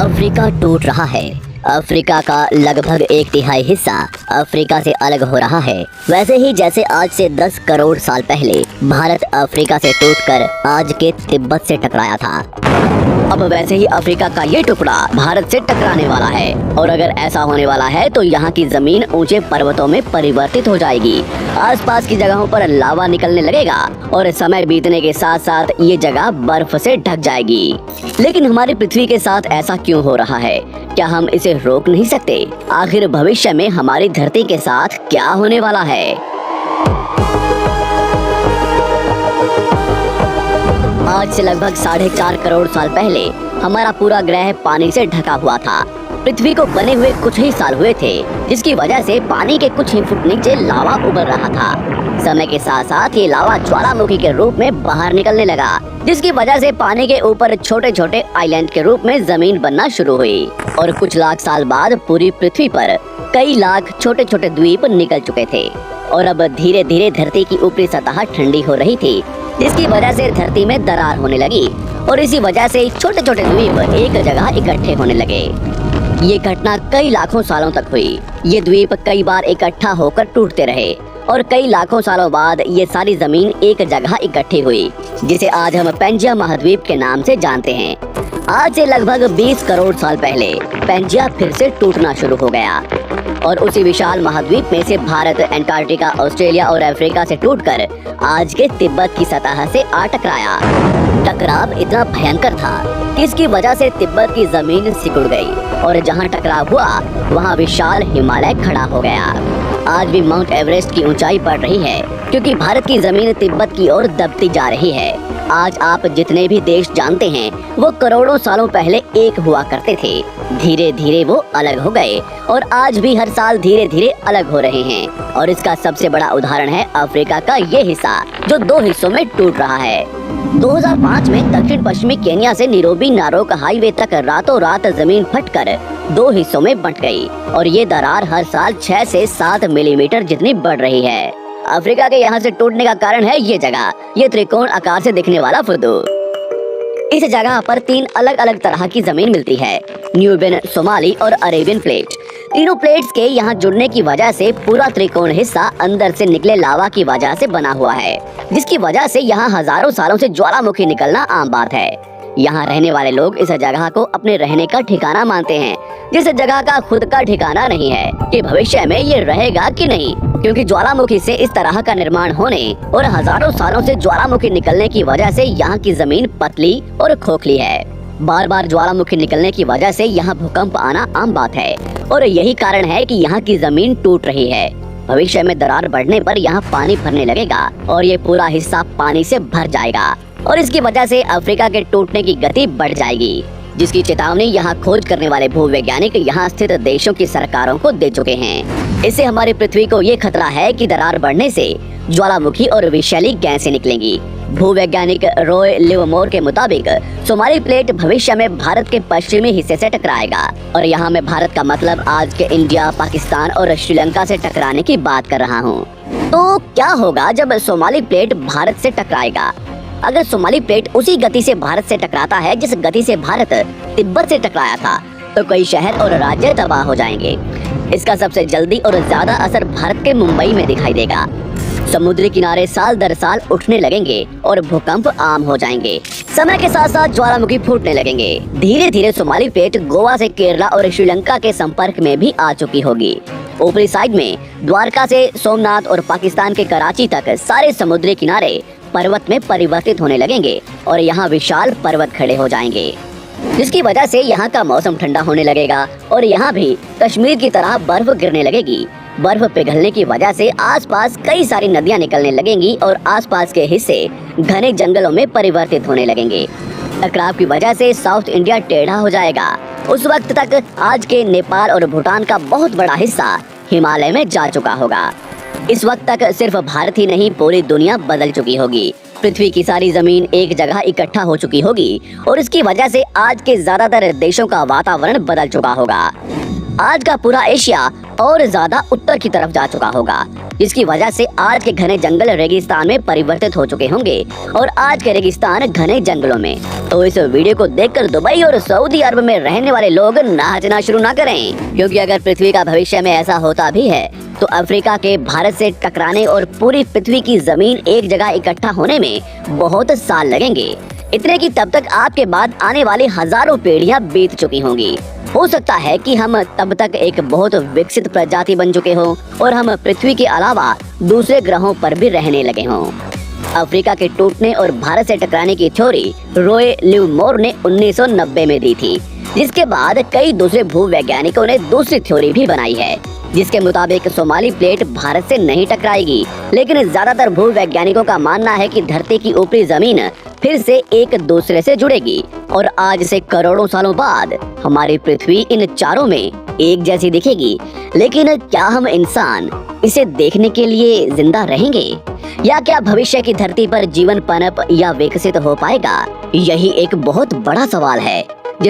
Africa टूट रहा है। अफ्रीका का लगभग 1/3 हिस्सा अफ्रीका से अलग हो रहा है। वैसे ही जैसे आज से 10 करोड़ साल पहले भारत अफ्रीका से टूटकर आज के तिब्बत से टकराया था, अब वैसे ही अफ्रीका का ये टुकड़ा भारत से टकराने वाला है। और अगर ऐसा होने वाला है तो यहाँ की जमीन ऊंचे पर्वतों में परिवर्तित हो जाएगी। आसपास की जगहों पर लावा निकलने लगेगा और समय बीतने के साथ साथ ये जगह बर्फ से ढक जाएगी। लेकिन हमारी पृथ्वी के साथ ऐसा क्यों हो रहा है? क्या हम इसे रोक नहीं सकते? आखिर भविष्य में हमारी धरती के साथ क्या होने वाला है? आज से लगभग 4.5 करोड़ साल पहले हमारा पूरा ग्रह पानी से ढका हुआ था। पृथ्वी को बने हुए कुछ ही साल हुए थे, जिसकी वजह से पानी के कुछ ही फुट नीचे लावा उबल रहा था। समय के साथ साथ ये लावा ज्वालामुखी के रूप में बाहर निकलने लगा, जिसकी वजह से पानी के ऊपर छोटे छोटे आइलैंड के रूप में जमीन बनना शुरू हुई। और कुछ लाख साल बाद पूरी पृथ्वी पर कई लाख छोटे छोटे द्वीप निकल चुके थे। और अब धीरे धीरे धरती की ऊपरी सतह ठंडी हो रही थी, जिसकी वजह से धरती में दरार होने लगी और इसी वजह से छोटे छोटे द्वीप एक जगह इकट्ठे होने लगे। ये घटना कई लाखों सालों तक हुई। ये द्वीप कई बार इकट्ठा होकर टूटते रहे और कई लाखों सालों बाद ये सारी जमीन एक जगह इकट्ठी हुई, जिसे आज हम पेंजिया महाद्वीप के नाम से जानते हैं। आज से लगभग 20 करोड़ साल पहले पेंजिया फिर से टूटना शुरू हो गया और उसी विशाल महाद्वीप में से भारत, अंटार्कटिका, ऑस्ट्रेलिया और अफ्रीका से टूटकर आज के तिब्बत की सतह से आ टकराया। टकराव इतना भयंकर था कि इसकी वजह से तिब्बत की जमीन सिकुड़ गई और जहां टकराव हुआ वहां विशाल हिमालय खड़ा हो गया। आज भी माउंट एवरेस्ट की ऊंचाई बढ़ रही है, क्योंकि भारत की जमीन तिब्बत की ओर दबती जा रही है। आज आप जितने भी देश जानते हैं वो करोड़ों सालों पहले एक हुआ करते थे। धीरे धीरे वो अलग हो गए और आज भी हर साल धीरे धीरे अलग हो रहे हैं। और इसका सबसे बड़ा उदाहरण है अफ्रीका का ये हिस्सा, जो 2 हिस्सों में टूट रहा है। 2005 में दक्षिण पश्चिमी केन्या से नीरोबी नारोक हाईवे तक रातों रात जमीन फटकर 2 हिस्सों में बंट गई और ये दरार हर साल 6 से 7 मिलीमीटर जितनी बढ़ रही है। अफ्रीका के यहाँ से टूटने का कारण है ये जगह, ये त्रिकोण आकार से दिखने वाला फुद्दू। इस जगह पर 3 अलग अलग तरह की जमीन मिलती है, न्यूबियन, सोमाली और अरेबियन प्लेट। तीनों प्लेट्स के यहाँ जुड़ने की वजह से पूरा त्रिकोण हिस्सा अंदर से निकले लावा की वजह से बना हुआ है, जिसकी वजह से यहाँ हजारों सालों से ज्वालामुखी निकलना आम बात है। यहाँ रहने वाले लोग इस जगह को अपने रहने का ठिकाना मानते हैं, जिस जगह का खुद का ठिकाना नहीं है कि भविष्य में ये रहेगा कि नहीं, क्योंकि ज्वालामुखी से इस तरह का निर्माण होने और हजारों सालों से ज्वालामुखी निकलने की वजह से यहाँ की जमीन पतली और खोखली है। बार बार ज्वालामुखी निकलने की वजह से यहाँ भूकंप आना आम बात है और यही कारण है कि यहाँ की जमीन टूट रही है। भविष्य में दरार बढ़ने पर यहाँ पानी भरने लगेगा और ये पूरा हिस्सा पानी से भर जाएगा और इसकी वजह से अफ्रीका के टूटने की गति बढ़ जाएगी, जिसकी चेतावनी यहाँ खोज करने वाले भूवैज्ञानिक यहाँ स्थित देशों की सरकारों को दे चुके हैं। इससे हमारी पृथ्वी को ये खतरा है कि दरार बढ़ने से ज्वालामुखी और विषैली गैसें निकलेंगी। भूवैज्ञानिक रॉय लिवमोर के मुताबिक सोमाली प्लेट भविष्य में भारत के पश्चिमी हिस्से से टकराएगा और यहाँ में भारत का मतलब आज के इंडिया, पाकिस्तान और श्रीलंका से टकराने की बात कर रहा हूँ। तो क्या होगा जब सोमाली प्लेट भारत से टकराएगा? अगर सोमाली प्लेट उसी गति से भारत से टकराता है जिस गति से भारत तिब्बत से टकराया था, तो कई शहर और राज्य तबाह हो जाएंगे। इसका सबसे जल्दी और ज्यादा असर भारत के मुंबई में दिखाई देगा। समुद्री किनारे साल दर साल उठने लगेंगे और भूकंप आम हो जाएंगे। समय के साथ साथ ज्वालामुखी फूटने लगेंगे। धीरे धीरे सोमाली प्लेट गोवा से केरला और श्रीलंका के संपर्क में भी आ चुकी होगी। ऊपरी साइड में द्वारका से सोमनाथ और पाकिस्तान के कराची तक सारे समुद्री किनारे पर्वत में परिवर्तित होने लगेंगे और यहाँ विशाल पर्वत खड़े हो जाएंगे, जिसकी वजह से यहाँ का मौसम ठंडा होने लगेगा और यहाँ भी कश्मीर की तरह बर्फ गिरने लगेगी। बर्फ पिघलने की वजह से आसपास कई सारी नदियाँ निकलने लगेंगी और आसपास के हिस्से घने जंगलों में परिवर्तित होने लगेंगे। टकराव की वजह से साउथ इंडिया टेढ़ा हो जाएगा। उस वक्त तक आज के नेपाल और भूटान का बहुत बड़ा हिस्सा हिमालय में जा चुका होगा। इस वक्त तक सिर्फ भारत ही नहीं, पूरी दुनिया बदल चुकी होगी। पृथ्वी की सारी जमीन एक जगह इकट्ठा हो चुकी होगी और इसकी वजह से आज के ज्यादातर देशों का वातावरण बदल चुका होगा। आज का पूरा एशिया और ज्यादा उत्तर की तरफ जा चुका होगा, जिसकी वजह से आज के घने जंगल रेगिस्तान में परिवर्तित हो चुके होंगे और आज के रेगिस्तान घने जंगलों में। तो इस वीडियो को देखकर दुबई और सऊदी अरब में रहने वाले लोग नाचना शुरू ना करें, क्योंकि अगर पृथ्वी का भविष्य में ऐसा होता भी है तो अफ्रीका के भारत से टकराने और पूरी पृथ्वी की जमीन एक जगह इकट्ठा होने में बहुत साल लगेंगे। इतने कि तब तक आपके बाद आने वाली हजारों पीढ़ियां बीत चुकी होंगी। हो सकता है कि हम तब तक एक बहुत विकसित प्रजाति बन चुके हों और हम पृथ्वी के अलावा दूसरे ग्रहों पर भी रहने लगे हों। अफ्रीका के टूटने और भारत से टकराने की थ्योरी रॉय लिवमोर ने 1990 में दी थी, जिसके बाद कई दूसरे भूवैज्ञानिकों ने दूसरी थ्योरी भी बनाई है, जिसके मुताबिक सोमाली प्लेट भारत से नहीं टकराएगी। लेकिन ज्यादातर भूवैज्ञानिकों का मानना है कि धरती की ऊपरी जमीन फिर से एक दूसरे से जुड़ेगी और आज से करोड़ों सालों बाद हमारी पृथ्वी इन चारों में एक जैसी दिखेगी। लेकिन क्या हम इंसान इसे देखने के लिए जिंदा रहेंगे, या क्या भविष्य की धरती पर जीवन पनप या विकसित हो पाएगा? यही एक बहुत बड़ा सवाल है।